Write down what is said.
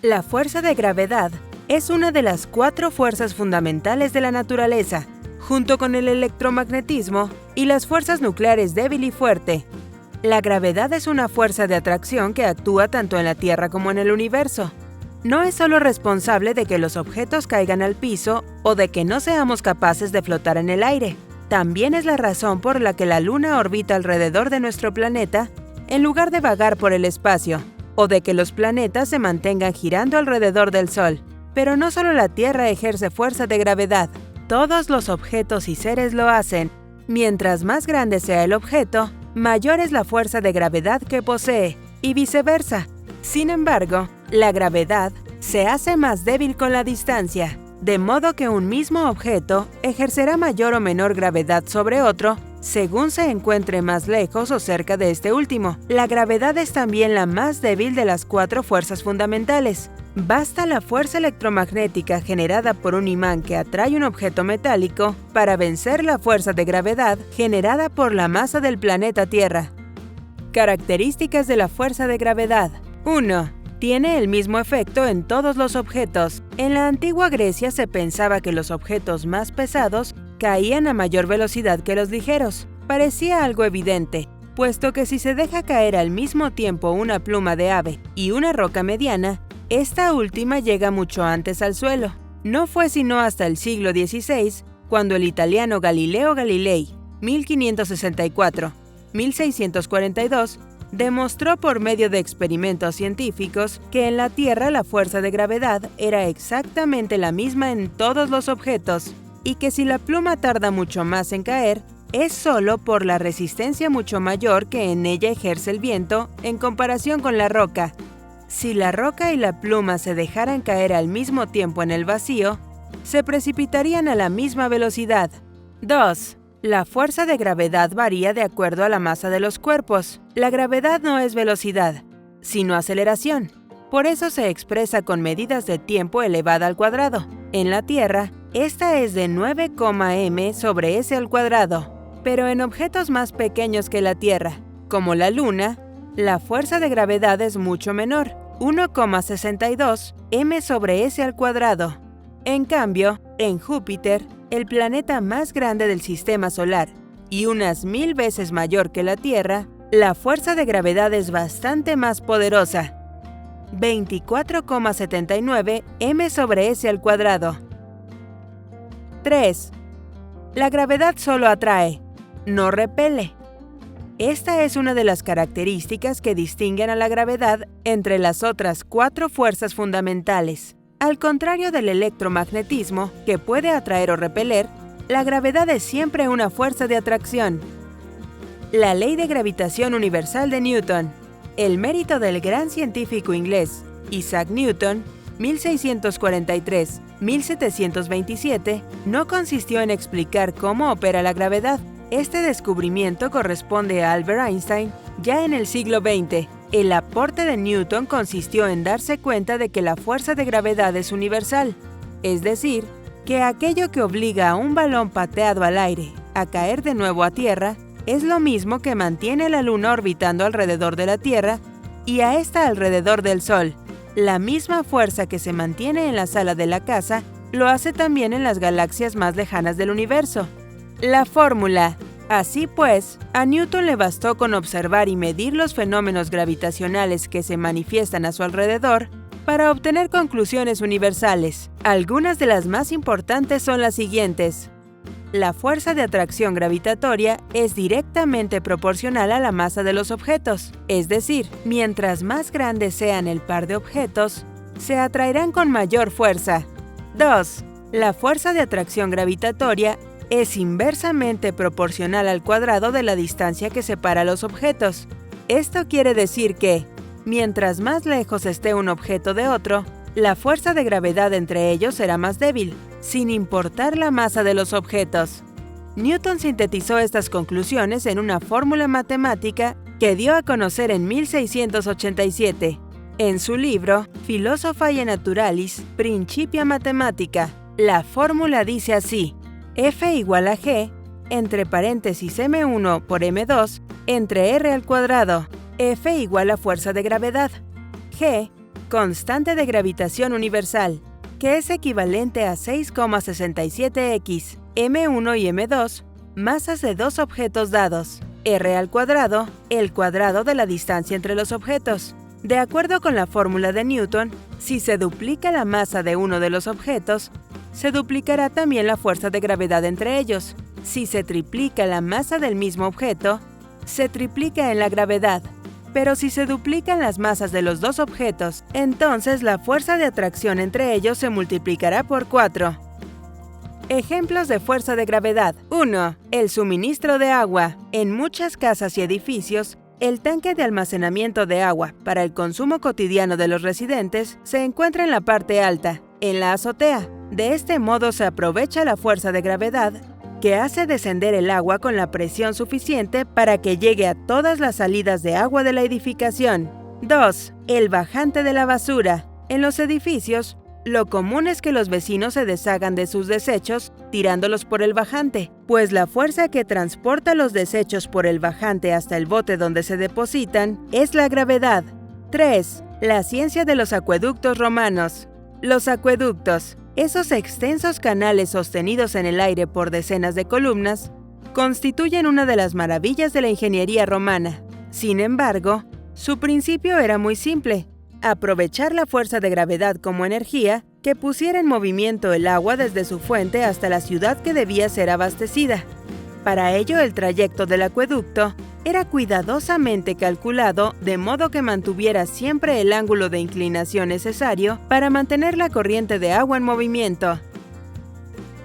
La fuerza de gravedad es una de las 4 fuerzas fundamentales de la naturaleza, junto con el electromagnetismo y las fuerzas nucleares débil y fuerte. La gravedad es una fuerza de atracción que actúa tanto en la Tierra como en el universo. No es solo responsable de que los objetos caigan al piso o de que no seamos capaces de flotar en el aire. También es la razón por la que la Luna orbita alrededor de nuestro planeta en lugar de vagar por el espacio, o de que los planetas se mantengan girando alrededor del Sol. Pero no solo la Tierra ejerce fuerza de gravedad, todos los objetos y seres lo hacen. Mientras más grande sea el objeto, mayor es la fuerza de gravedad que posee, y viceversa. Sin embargo, la gravedad se hace más débil con la distancia, de modo que un mismo objeto ejercerá mayor o menor gravedad sobre otro según se encuentre más lejos o cerca de este último. La gravedad es también la más débil de las 4 fuerzas fundamentales. Basta la fuerza electromagnética generada por un imán que atrae un objeto metálico para vencer la fuerza de gravedad generada por la masa del planeta Tierra. Características de la fuerza de gravedad. 1. Tiene el mismo efecto en todos los objetos. En la antigua Grecia se pensaba que los objetos más pesados caían a mayor velocidad que los ligeros. Parecía algo evidente, puesto que si se deja caer al mismo tiempo una pluma de ave y una roca mediana, esta última llega mucho antes al suelo. No fue sino hasta el siglo XVI, cuando el italiano Galileo Galilei, 1564-1642, demostró por medio de experimentos científicos que en la Tierra la fuerza de gravedad era exactamente la misma en todos los objetos, y que si la pluma tarda mucho más en caer, es solo por la resistencia mucho mayor que en ella ejerce el viento en comparación con la roca. Si la roca y la pluma se dejaran caer al mismo tiempo en el vacío, se precipitarían a la misma velocidad. 2. La fuerza de gravedad varía de acuerdo a la masa de los cuerpos. La gravedad no es velocidad, sino aceleración. Por eso se expresa con medidas de tiempo elevada al cuadrado. En la Tierra, esta es de 9, m sobre s al cuadrado. Pero en objetos más pequeños que la Tierra, como la Luna, la fuerza de gravedad es mucho menor, 1,62 m sobre s al cuadrado. En cambio, en Júpiter, el planeta más grande del sistema solar y unas 1000 veces mayor que la Tierra, la fuerza de gravedad es bastante más poderosa, 24,79 m sobre s al cuadrado. 3. La gravedad solo atrae, no repele. Esta es una de las características que distinguen a la gravedad entre las otras 4 fuerzas fundamentales. Al contrario del electromagnetismo, que puede atraer o repeler, la gravedad es siempre una fuerza de atracción. La ley de gravitación universal de Newton. El mérito del gran científico inglés Isaac Newton, 1643-1727, no consistió en explicar cómo opera la gravedad. Este descubrimiento corresponde a Albert Einstein ya en el siglo XX. El aporte de Newton consistió en darse cuenta de que la fuerza de gravedad es universal, es decir, que aquello que obliga a un balón pateado al aire a caer de nuevo a tierra es lo mismo que mantiene a la Luna orbitando alrededor de la Tierra y a esta alrededor del Sol. La misma fuerza que se mantiene en la sala de la casa lo hace también en las galaxias más lejanas del universo. La fórmula. Así pues, a Newton le bastó con observar y medir los fenómenos gravitacionales que se manifiestan a su alrededor para obtener conclusiones universales. Algunas de las más importantes son las siguientes. La fuerza de atracción gravitatoria es directamente proporcional a la masa de los objetos, es decir, mientras más grande sean el par de objetos, se atraerán con mayor fuerza. 2. La fuerza de atracción gravitatoria es inversamente proporcional al cuadrado de la distancia que separa los objetos. Esto quiere decir que, mientras más lejos esté un objeto de otro, la fuerza de gravedad entre ellos será más débil, sin importar la masa de los objetos. Newton sintetizó estas conclusiones en una fórmula matemática que dio a conocer en 1687. En su libro Philosophiae Naturalis Principia Mathematica, la fórmula dice así: F igual a G, entre paréntesis m1 por m2, entre r al cuadrado. F igual a fuerza de gravedad. G Constante de gravitación universal, que es equivalente a 6,67x, m1 y m2, masas de dos objetos dados, r al cuadrado, el cuadrado de la distancia entre los objetos. De acuerdo con la fórmula de Newton, si se duplica la masa de uno de los objetos, se duplicará también la fuerza de gravedad entre ellos. Si se triplica la masa del mismo objeto, se triplica en la gravedad. Pero si se duplican las masas de los dos objetos, entonces la fuerza de atracción entre ellos se multiplicará por 4. Ejemplos de fuerza de gravedad. 1. El suministro de agua. En muchas casas y edificios, el tanque de almacenamiento de agua para el consumo cotidiano de los residentes se encuentra en la parte alta, en la azotea. De este modo se aprovecha la fuerza de gravedad que hace descender el agua con la presión suficiente para que llegue a todas las salidas de agua de la edificación. 2. El bajante de la basura. En los edificios, lo común es que los vecinos se deshagan de sus desechos tirándolos por el bajante, pues la fuerza que transporta los desechos por el bajante hasta el bote donde se depositan es la gravedad. 3. La ciencia de los acueductos romanos. Los acueductos, esos extensos canales sostenidos en el aire por decenas de columnas, constituyen una de las maravillas de la ingeniería romana. Sin embargo, su principio era muy simple: aprovechar la fuerza de gravedad como energía que pusiera en movimiento el agua desde su fuente hasta la ciudad que debía ser abastecida. Para ello, el trayecto del acueducto era cuidadosamente calculado de modo que mantuviera siempre el ángulo de inclinación necesario para mantener la corriente de agua en movimiento.